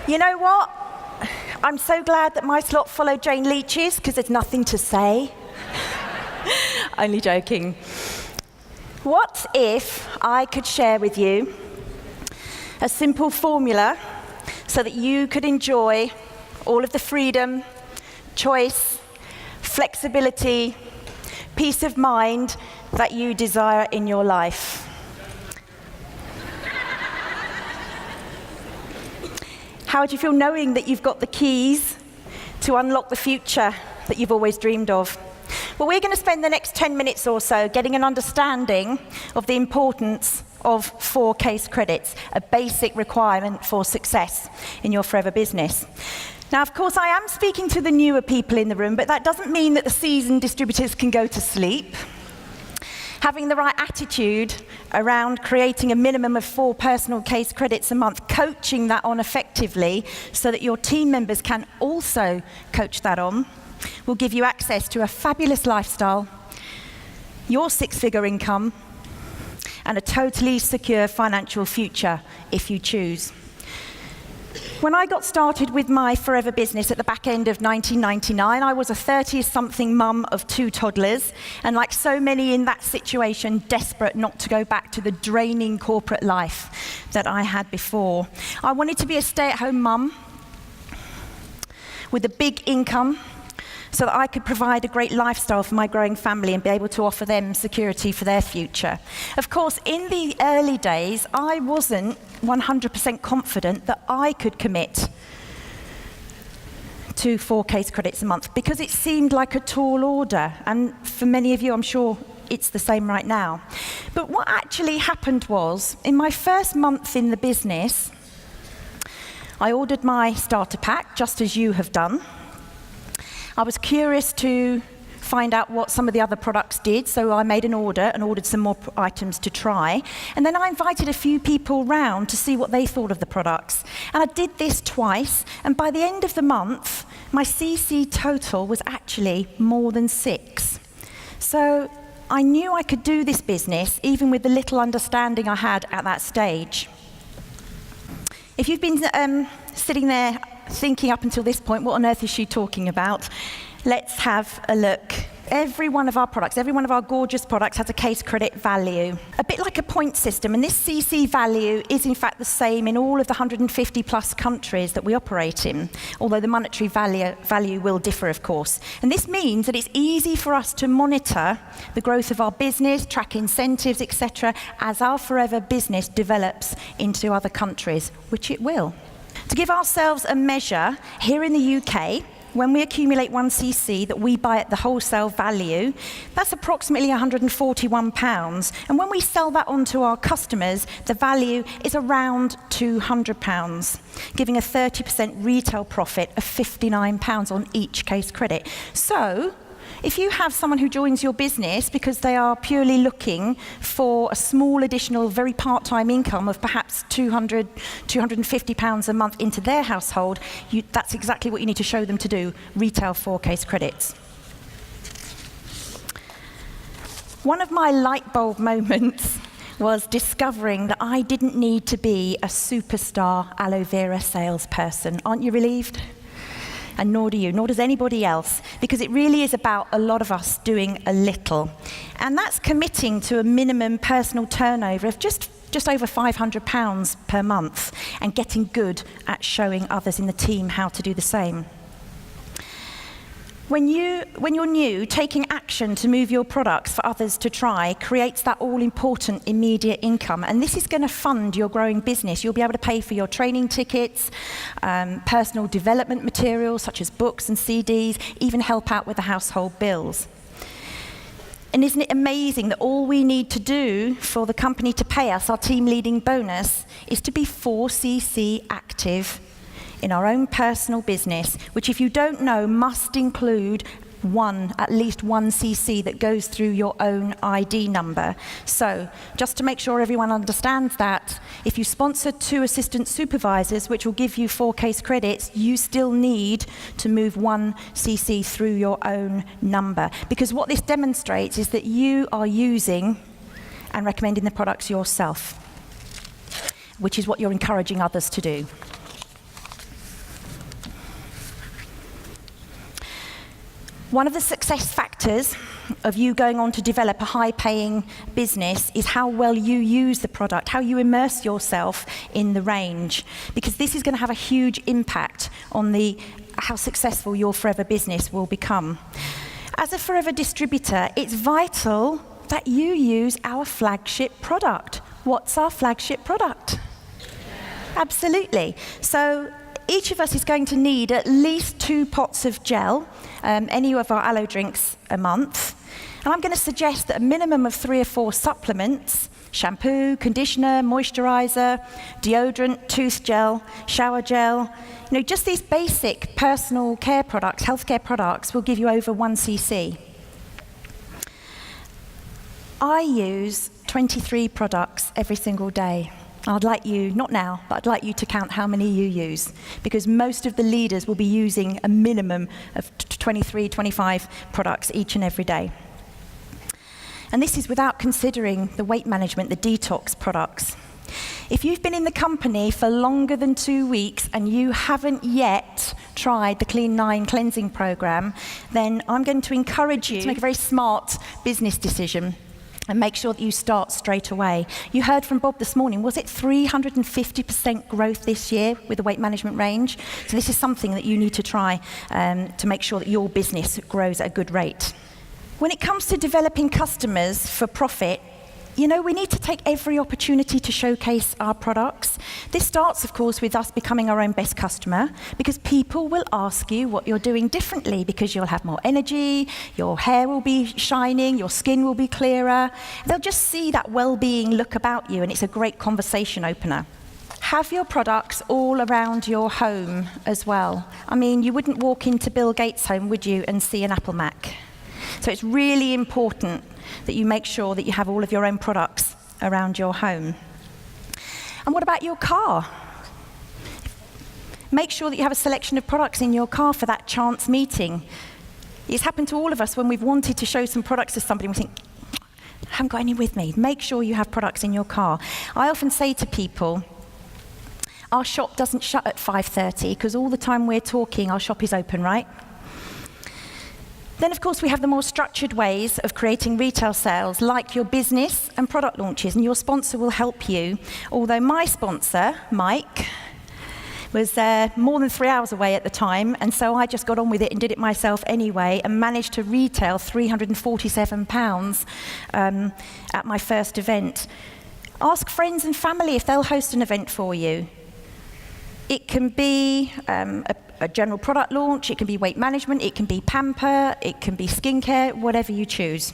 You know what? I'm so glad that my slot followed Jane Leach's, because there's nothing to say. Only joking. What if I could share with you a simple formula so that you could enjoy all of the freedom, choice, flexibility, peace of mind that you desire in your life? How would you feel knowing that you've got the keys to unlock the future that you've always dreamed of? Well, we're going to spend the next 10 minutes or so getting an understanding of the importance of 4 case credits, a basic requirement for success in your forever business. Now, of course, I am speaking to the newer people in the room, but that doesn't mean that the seasoned distributors can go to sleep. Having the right attitude around creating a minimum of 4 personal case credits a month, coaching that on effectively so that your team members can also coach that on, will give you access to a fabulous lifestyle, your 6-figure income, and a totally secure financial future if you choose. When I got started with my forever business at the back end of 1999, I was a 30-something mum of 2 toddlers, and like so many in that situation, desperate not to go back to the draining corporate life that I had before. I wanted to be a stay-at-home mum with a big income so that I could provide a great lifestyle for my growing family and be able to offer them security for their future. Of course, in the early days, I wasn't 100% confident that I could commit to 4 case credits a month because it seemed like a tall order. And for many of you, I'm sure it's the same right now. But what actually happened was, in my first month in the business, I ordered my starter pack, just as you have done. I was curious to find out what some of the other products did, so I made an order and ordered some more items to try. And then I invited a few people round to see what they thought of the products. And I did this twice, and by the end of the month, my CC total was actually more than 6. So I knew I could do this business, even with the little understanding I had at that stage. If you've been sitting there thinking up until this point, what on earth is she talking about? Let's have a look. Every one of our products, every one of our gorgeous products has a case credit value, a bit like a point system, and this CC value is in fact the same in all of the 150 plus countries that we operate in, although the monetary value will differ, of course. And this means that it's easy for us to monitor the growth of our business, track incentives, etc., as our forever business develops into other countries, which it will. To give ourselves a measure, here in the UK, when we accumulate 1 CC that we buy at the wholesale value, that's approximately £141. And when we sell that on to our customers, the value is around £200, giving a 30% retail profit of £59 on each case credit. So, if you have someone who joins your business because they are purely looking for a small additional, very part-time income of perhaps £200, £250 a month into their household, that's exactly what you need to show them to do, retail 4 case credits. One of my light bulb moments was discovering that I didn't need to be a superstar aloe vera salesperson. Aren't you relieved? And nor do you, nor does anybody else, because it really is about a lot of us doing a little. And that's committing to a minimum personal turnover of just over £500 per month and getting good at showing others in the team how to do the same. When you're new, taking action to move your products for others to try creates that all-important immediate income. And this is going to fund your growing business. You'll be able to pay for your training tickets, personal development materials such as books and CDs, even help out with the household bills. And isn't it amazing that all we need to do for the company to pay us, our team leading bonus, is to be 4cc active in our own personal business, which, if you don't know, must include at least one CC that goes through your own ID number. So, just to make sure everyone understands that, if you sponsor 2 assistant supervisors, which will give you 4 case credits, you still need to move 1 CC through your own number. Because what this demonstrates is that you are using and recommending the products yourself, which is what you're encouraging others to do. One of the success factors of you going on to develop a high-paying business is how well you use the product, how you immerse yourself in the range, because this is going to have a huge impact on how successful your Forever business will become. As a Forever distributor, it's vital that you use our flagship product. What's our flagship product? Absolutely. So each of us is going to need at least 2 pots of gel, any of our Aloe drinks a month. And I'm going to suggest that a minimum of 3 or 4 supplements, shampoo, conditioner, moisturizer, deodorant, tooth gel, shower gel, just these basic personal care products, healthcare products, will give you over 1 cc. I use 23 products every single day. I'd like you, not now, but I'd like you to count how many you use, because most of the leaders will be using a minimum of 23, 25 products each and every day. And this is without considering the weight management, the detox products. If you've been in the company for longer than 2 weeks and you haven't yet tried the Clean 9 cleansing program, then I'm going to encourage you to make a very smart business decision and make sure that you start straight away. You heard from Bob this morning, was it 350% growth this year with the weight management range? So this is something that you need to try to make sure that your business grows at a good rate. When it comes to developing customers for profit, we need to take every opportunity to showcase our products. This starts, of course, with us becoming our own best customer, because people will ask you what you're doing differently, because you'll have more energy, your hair will be shining, your skin will be clearer. They'll just see that well-being look about you, and it's a great conversation opener. Have your products all around your home as well. I mean, you wouldn't walk into Bill Gates' home, would you, and see an Apple Mac? So it's really important that you make sure that you have all of your own products around your home. And what about your car? Make sure that you have a selection of products in your car for that chance meeting. It's happened to all of us when we've wanted to show some products to somebody and we think, I haven't got any with me. Make sure you have products in your car. I often say to people, our shop doesn't shut at 5:30 because all the time we're talking, our shop is open, right? Then, of course, we have the more structured ways of creating retail sales, like your business and product launches, and your sponsor will help you. Although my sponsor, Mike, was more than 3 hours away at the time, and so I just got on with it and did it myself anyway, and managed to retail £347 at my first event. Ask friends and family if they'll host an event for you. It can be a general product launch, it can be weight management, it can be pamper, it can be skincare, whatever you choose.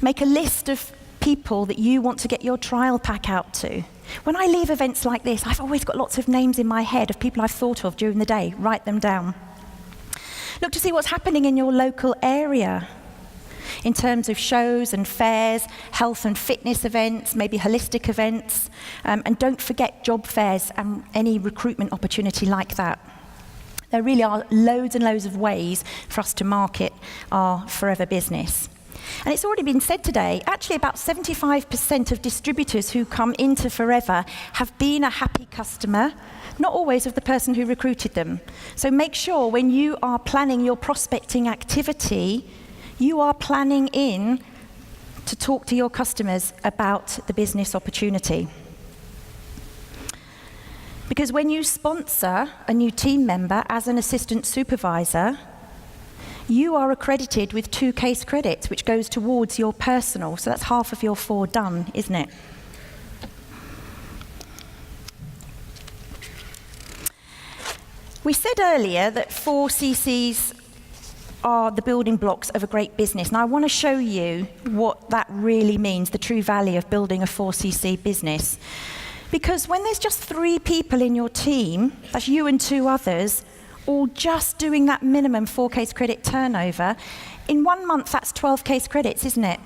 Make a list of people that you want to get your trial pack out to. When I leave events like this, I've always got lots of names in my head of people I've thought of during the day. Write them down. Look to see what's happening in your local area in terms of shows and fairs, health and fitness events, maybe holistic events, and don't forget job fairs and any recruitment opportunity like that. There really are loads and loads of ways for us to market our Forever business. And it's already been said today, actually about 75% of distributors who come into Forever have been a happy customer, not always of the person who recruited them. So make sure when you are planning your prospecting activity, you are planning in to talk to your customers about the business opportunity. Because when you sponsor a new team member as an assistant supervisor, you are accredited with 2 case credits, which goes towards your personal. So that's half of your 4 done, isn't it? We said earlier that 4 cc's are the building blocks of a great business. And I want to show you what that really means, the true value of building a 4 cc business. Because when there's just 3 people in your team, that's you and 2 others, all just doing that minimum 4 case credit turnover, in 1 month that's 12 case credits, isn't it?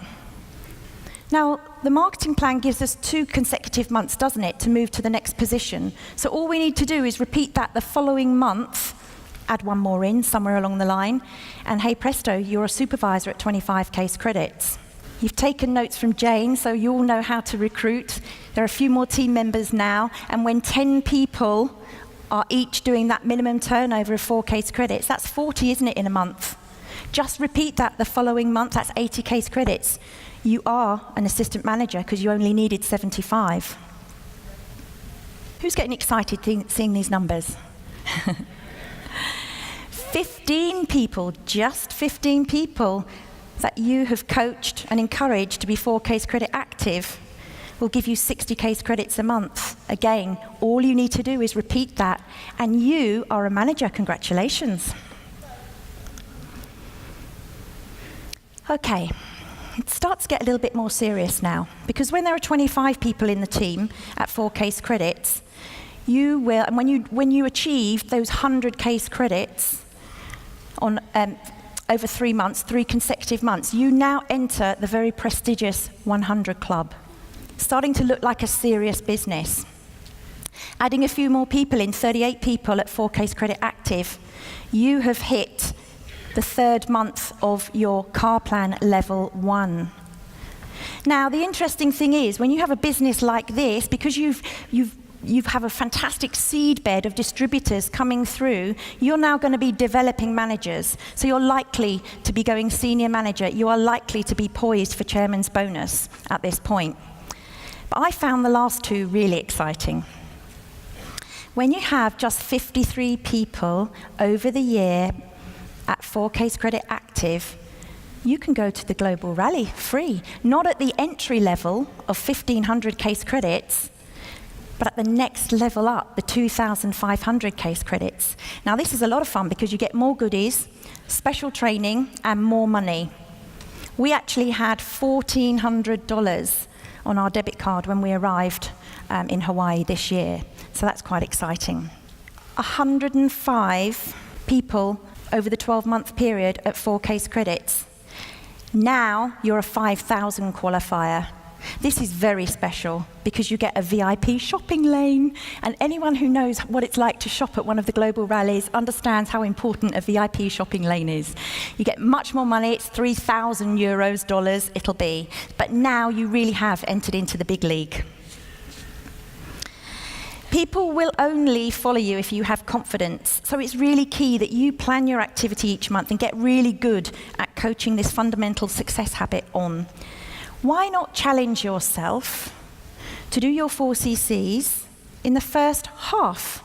Now, the marketing plan gives us 2 consecutive months, doesn't it, to move to the next position. So all we need to do is repeat that the following month, add 1 more in somewhere along the line, and hey presto, you're a supervisor at 25 case credits. You've taken notes from Jane, so you all know how to recruit. There are a few more team members now, and when 10 people are each doing that minimum turnover of 4 case credits. That's 40, isn't it, in a month? Just repeat that the following month, that's 80 case credits. You are an assistant manager because you only needed 75. Who's getting excited seeing these numbers? 15 people, just 15 people that you have coached and encouraged to be 4 case credit active will give you 60 case credits a month. Again, all you need to do is repeat that, and you are a manager. Congratulations. Okay, it starts to get a little bit more serious now, because when there are 25 people in the team at 4 case credits, you will, and when you achieve those 100 case credits on over 3 months, 3 consecutive months, you now enter the very prestigious 100 Club. Starting to look like a serious business. Adding a few more people in, 38 people at 4 case credit active, you have hit the 3rd month of your car plan level 1. Now, the interesting thing is, when you have a business like this, because you have a fantastic seed bed of distributors coming through, you're now going to be developing managers. So you're likely to be going senior manager. You are likely to be poised for chairman's bonus at this point. But I found the last 2 really exciting. When you have just 53 people over the year at 4 case credit active, you can go to the Global Rally free. Not at the entry level of 1,500 case credits, but at the next level up, the 2,500 case credits. Now this is a lot of fun because you get more goodies, special training, and more money. We actually had $1,400 on our debit card when we arrived in Hawaii this year. So that's quite exciting. 105 people over the 12-month period at 4 case credits. Now you're a 5,000 qualifier. This is very special because you get a VIP shopping lane, and anyone who knows what it's like to shop at one of the global rallies understands how important a VIP shopping lane is. You get much more money. It's 3,000 euros, dollars it'll be. But now you really have entered into the big league. People will only follow you if you have confidence. So it's really key that you plan your activity each month and get really good at coaching this fundamental success habit on. Why not challenge yourself to do your 4 CCs in the first half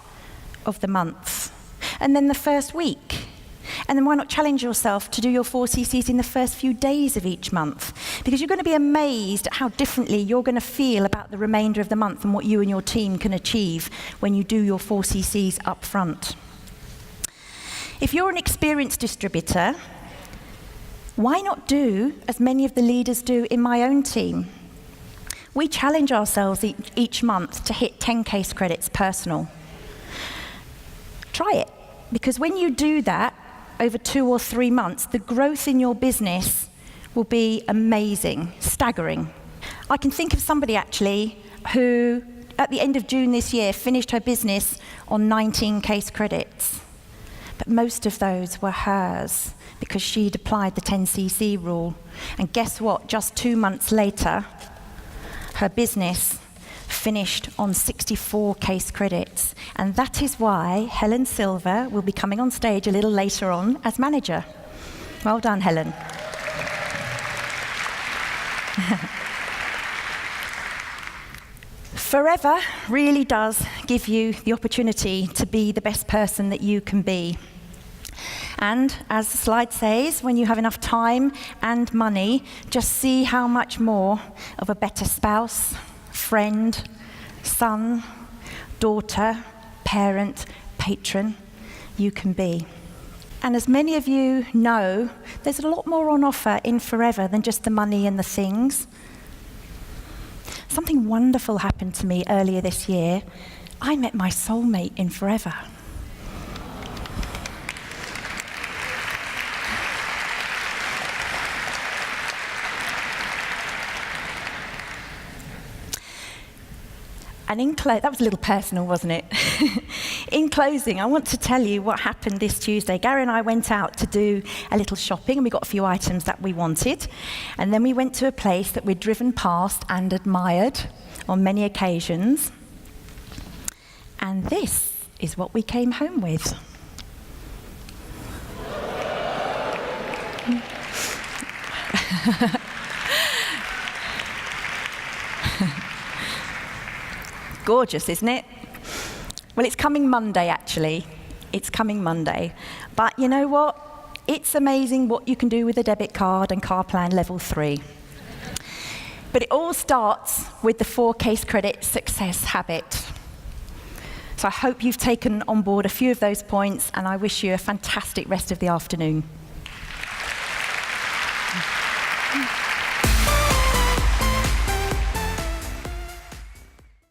of the month, and then the first week? And then why not challenge yourself to do your 4 CCs in the first few days of each month? Because you're going to be amazed at how differently you're going to feel about the remainder of the month and what you and your team can achieve when you do your 4 CCs up front. If you're an experienced distributor, why not do as many of the leaders do in my own team? We challenge ourselves each month to hit 10 case credits personal. Try it, because when you do that over 2 or 3 months, the growth in your business will be amazing, staggering. I can think of somebody actually who, at the end of June this year, finished her business on 19 case credits. But most of those were hers, because she'd applied the 10cc rule. And guess what? Just 2 months later, her business finished on 64 case credits. And that is why Helen Silver will be coming on stage a little later on as manager. Well done, Helen. Forever really does give you the opportunity to be the best person that you can be. And as the slide says, when you have enough time and money, just see how much more of a better spouse, friend, son, daughter, parent, patron you can be. And as many of you know, there's a lot more on offer in Forever than just the money and the things. Something wonderful happened to me earlier this year. I met my soulmate in Forever. And that was a little personal, wasn't it? In closing, I want to tell you what happened this Tuesday. Gary and I went out to do a little shopping, and we got a few items that we wanted. And then we went to a place that we'd driven past and admired on many occasions. And this is what we came home with. Gorgeous, isn't it? Well, it's coming Monday, actually. It's coming Monday. But you know what? It's amazing what you can do with a debit card and car plan level 3. But it all starts with the 4 case credit success habit. So I hope you've taken on board a few of those points, and I wish you a fantastic rest of the afternoon.